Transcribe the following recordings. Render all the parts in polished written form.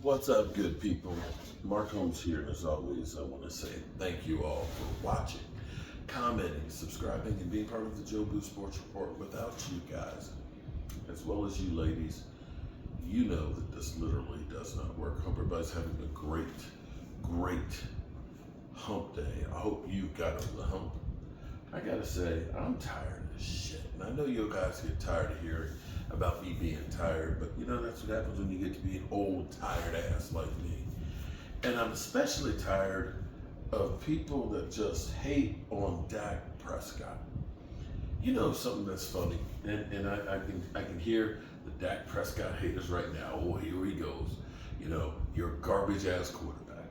What's up, good people? Mark Holmes here, and as always, I want to say thank you all for watching, commenting, subscribing, and being part of the Joe Boo Sports Report. Without you guys, as well as you ladies, you know that this literally does not work. Hope everybody's having a great hump day. I hope you got over the hump. I gotta say, I'm tired of this shit. And I know you guys get tired of hearing about me being tired, but you know, that's what happens when you get to be an old, tired ass like me. And I'm especially tired of people that just hate on Dak Prescott. You know something that's funny, and I can hear the Dak Prescott haters right now. Oh, here he goes. You know, you're a garbage ass quarterback.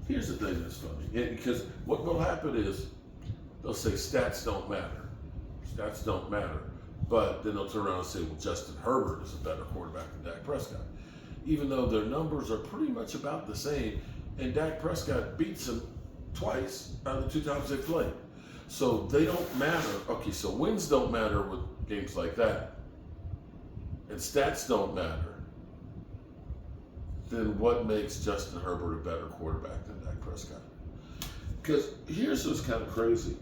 Here's the thing that's funny, because what will happen is they'll say stats don't matter. Stats don't matter. But then they'll turn around and say, well, Justin Herbert is a better quarterback than Dak Prescott. Even though their numbers are pretty much about the same, and Dak Prescott beats them twice out of the 2 times they played. So they don't matter. Okay, so wins don't matter with games like that, and stats don't matter. Then what makes Justin Herbert a better quarterback than Dak Prescott? Because here's what's kind of crazy.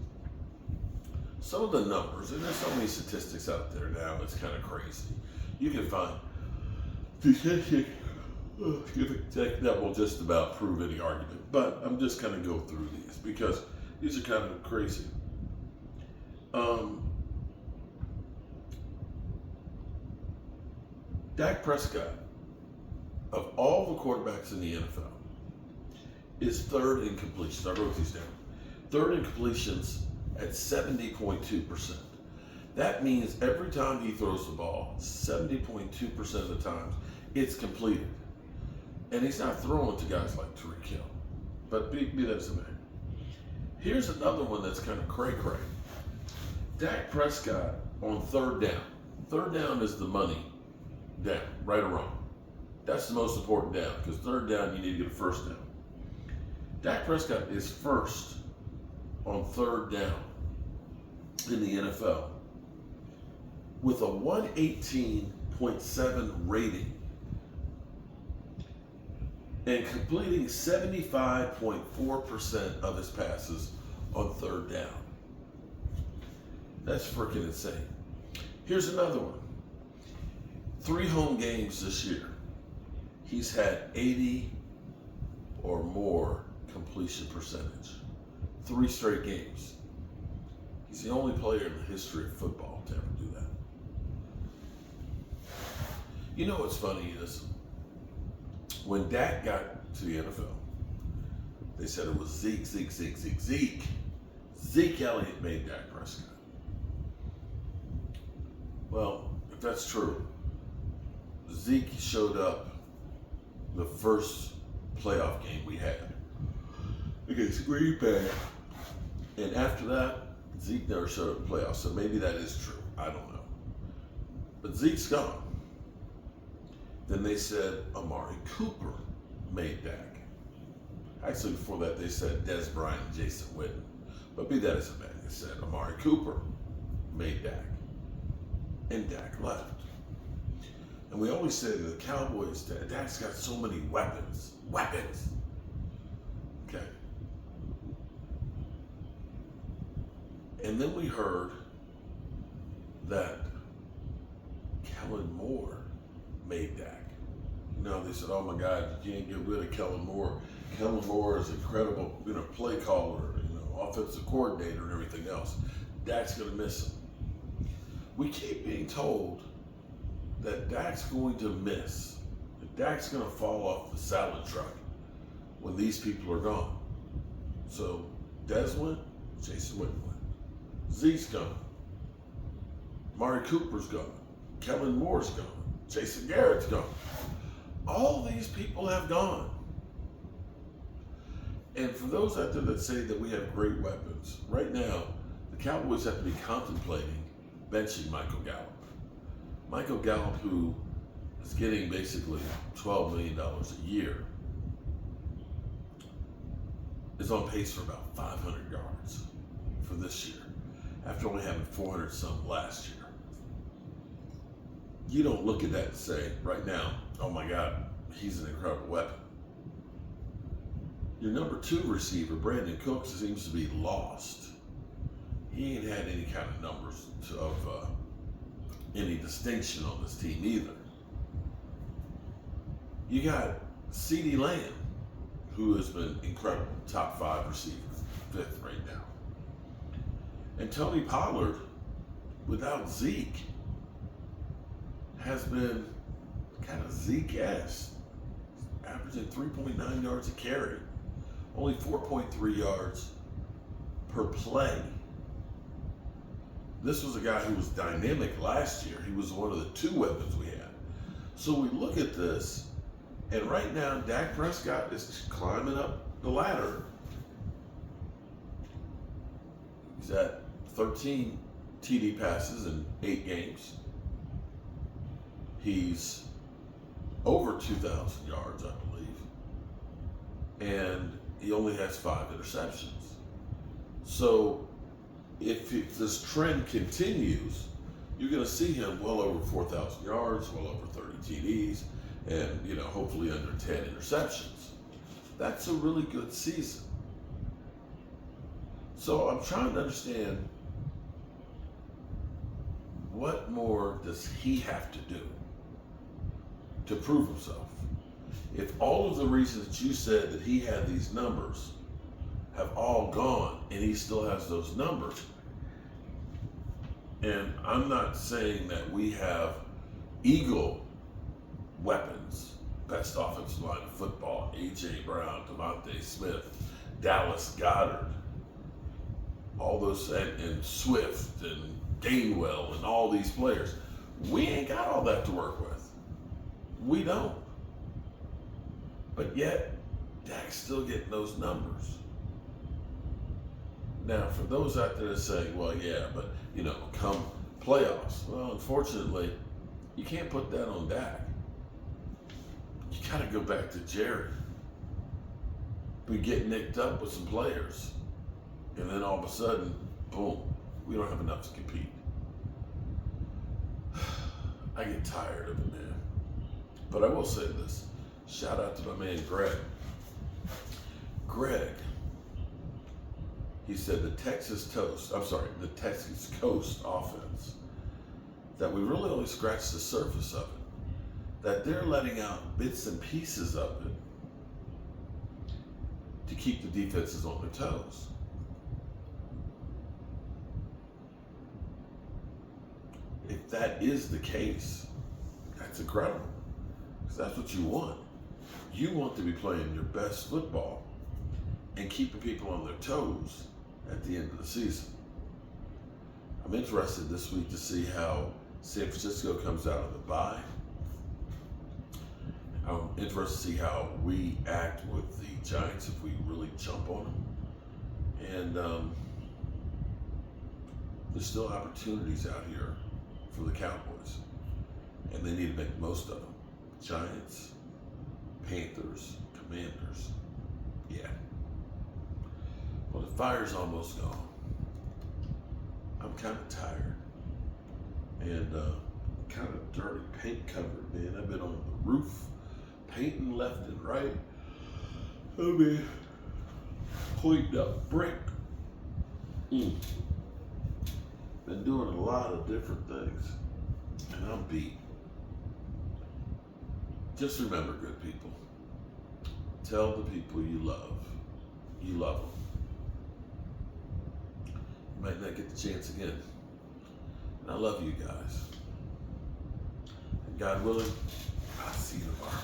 Some of the numbers, and there's so many statistics out there now, it's kind of crazy. You can find statistics that will just about prove any argument. But I'm just going to go through these because these are kind of crazy. Dak Prescott, of all the quarterbacks in the NFL, is third in completions. I wrote these down. Third in completions at 70.2%. That means every time he throws the ball, 70.2% of the times, it's completed. And he's not throwing to guys like Tyreek Hill. But be that as it may. Here's another one that's kind of cray-cray. Dak Prescott on third down. Third down is the money down, right or wrong. That's the most important down, because third down, you need to get a first down. Dak Prescott is first on third down in the NFL with a 118.7 rating and completing 75.4% of his passes on third down. That's freaking insane. Here's another one. 3 home games this year. He's had 80 or more completion percentage. 3 straight games. He's the only player in the history of football to ever do that. You know what's funny is when Dak got to the NFL, they said it was Zeke. Zeke Elliott made Dak Prescott. Well, if that's true, Zeke showed up the first playoff game we had against Green Bay. And after that, Zeke never showed up in playoffs, so maybe that is true. I don't know. But Zeke's gone. Then they said Amari Cooper made Dak. Actually, before that, they said Des Bryant and Jason Witten. But be that as it may, they said Amari Cooper made Dak. And Dak left. And we always say to the Cowboys, Dak's got so many weapons. Okay. And then we heard that Kellen Moore made Dak. You know, they said, oh my God, you can't get rid of Kellen Moore. Kellen Moore is incredible, play caller, offensive coordinator and everything else. Dak's going to miss him. We keep being told that Dak's going to miss. That Dak's going to fall off the salad truck when these people are gone. So Des went, Jason Witten went. Zeke's gone. Amari Cooper's gone. Kellen Moore's gone. Jason Garrett's gone. All these people have gone. And for those out there that say that we have great weapons, right now, the Cowboys have to be contemplating benching Michael Gallup. Michael Gallup, who is getting basically $12 million a year, is on pace for about 500 yards for this year, after only having 400 some last year. you don't look at that and say, right now, oh my God, he's an incredible weapon. Your number 2 receiver, Brandon Cooks, seems to be lost. He ain't had any kind of numbers of any distinction on this team either. You got CeeDee Lamb, who has been incredible, top 5 receiver, 5th right now. And Tony Pollard, without Zeke, has been kind of Zeke-esque, averaging 3.9 yards a carry, only 4.3 yards per play. This was a guy who was dynamic last year. He was one of the 2 weapons we had. So we look at this, and right now, Dak Prescott is climbing up the ladder. He's at 13 TD passes in 8 games. He's over 2,000 yards, I believe. And he only has 5 interceptions. So if this trend continues, you're going to see him well over 4,000 yards, well over 30 TDs, and hopefully under 10 interceptions. That's a really good season. So I'm trying to understand, what more does he have to do to prove himself? If all of the reasons that you said that he had these numbers have all gone and he still has those numbers, and I'm not saying that we have Eagle weapons, best offensive line of football, A.J. Brown, Devontae Smith, Dallas Goedert, all those, and Swift and Gainwell and all these players. We ain't got all that to work with. We don't. But yet, Dak's still getting those numbers. Now, for those out there that say, well, yeah, but, come playoffs. Well, unfortunately, you can't put that on Dak. You got to go back to Jerry. We get nicked up with some players, and then all of a sudden, boom, we don't have enough to compete. I get tired of it, man. But I will say this. Shout out to my man, Greg. Greg, he said the Texas Coast offense, that we really only scratched the surface of it, that they're letting out bits and pieces of it to keep the defenses on their toes. If that is the case, that's incredible, because that's what you want. You want to be playing your best football and keeping people on their toes at the end of the season. I'm interested this week to see how San Francisco comes out of the bye. I'm interested to see how we act with the Giants if we really jump on them. And there's still opportunities out here for the Cowboys, and they need to make the most of them. Giants, Panthers, Commanders, yeah. Well, the fire's almost gone. I'm kind of tired and kind of dirty, paint covered, man. I've been on the roof, painting left and right. I mean, pointing up brick. Been doing a lot of different things, and I'm beat. Just remember, good people, tell the people you love them. You might not get the chance again. And I love you guys. And God willing, I'll see you tomorrow.